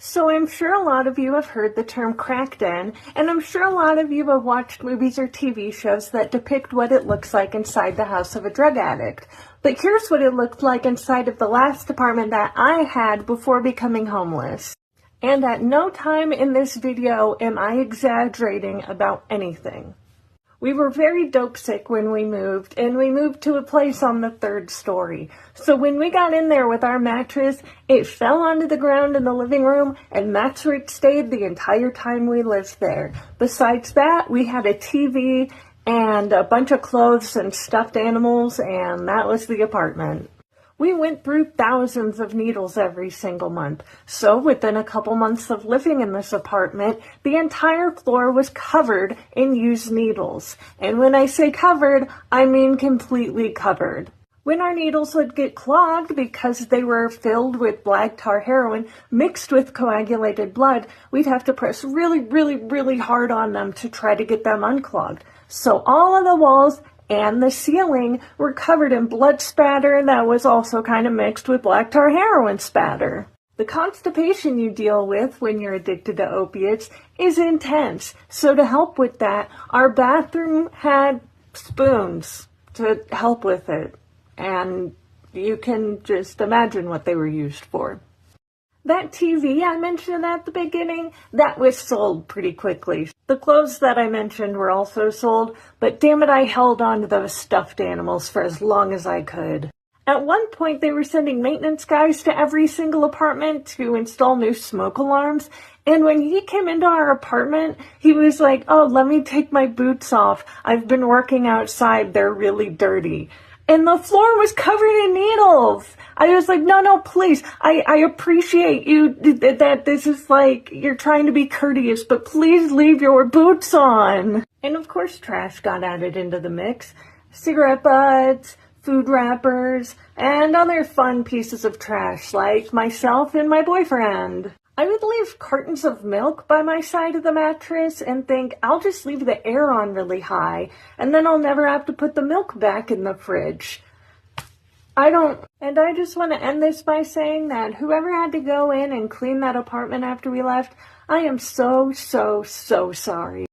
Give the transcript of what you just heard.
So I'm sure a lot of you have heard the term crack den, and I'm sure a lot of you have watched movies or TV shows that depict what it looks like inside the house of a drug addict. But here's what it looked like inside of the last apartment that I had before becoming homeless. And at no time in this video am I exaggerating about anything. We were very dope sick when we moved, and we moved to a place on the 3rd story. So when we got in there with our mattress, it fell onto the ground in the living room, and that's where it stayed the entire time we lived there. Besides that, we had a TV and a bunch of clothes and stuffed animals, and that was the apartment. We went through thousands of needles every single month, so within a couple months of living in this apartment, the entire floor was covered in used needles. And when I say covered, I mean completely covered. When our needles would get clogged because they were filled with black tar heroin mixed with coagulated blood, we'd have to press really hard on them to try to get them unclogged. So all of the walls and the ceiling were covered in blood spatter that was also kind of mixed with black tar heroin spatter. The constipation you deal with when you're addicted to opiates is intense. So to help with that, our bathroom had spoons to help with it. And you can just imagine what they were used for. That TV I mentioned at the beginning, that was sold pretty quickly. The clothes that I mentioned were also sold, but damn it, I held on to those stuffed animals for as long as I could. At one point, they were sending maintenance guys to every single apartment to install new smoke alarms, and when he came into our apartment, he was like, "Oh, let me take my boots off. I've been working outside, they're really dirty." And the floor was covered in needles. I was like, no, please. I appreciate you that this is like, you're trying to be courteous, but please leave your boots on. And of course, trash got added into the mix. Cigarette butts, food wrappers, and other fun pieces of trash like myself and my boyfriend. I would leave cartons of milk by my side of the mattress and think, I'll just leave the air on really high, and then I'll never have to put the milk back in the fridge. And I just want to end this by saying that whoever had to go in and clean that apartment after we left, I am so sorry.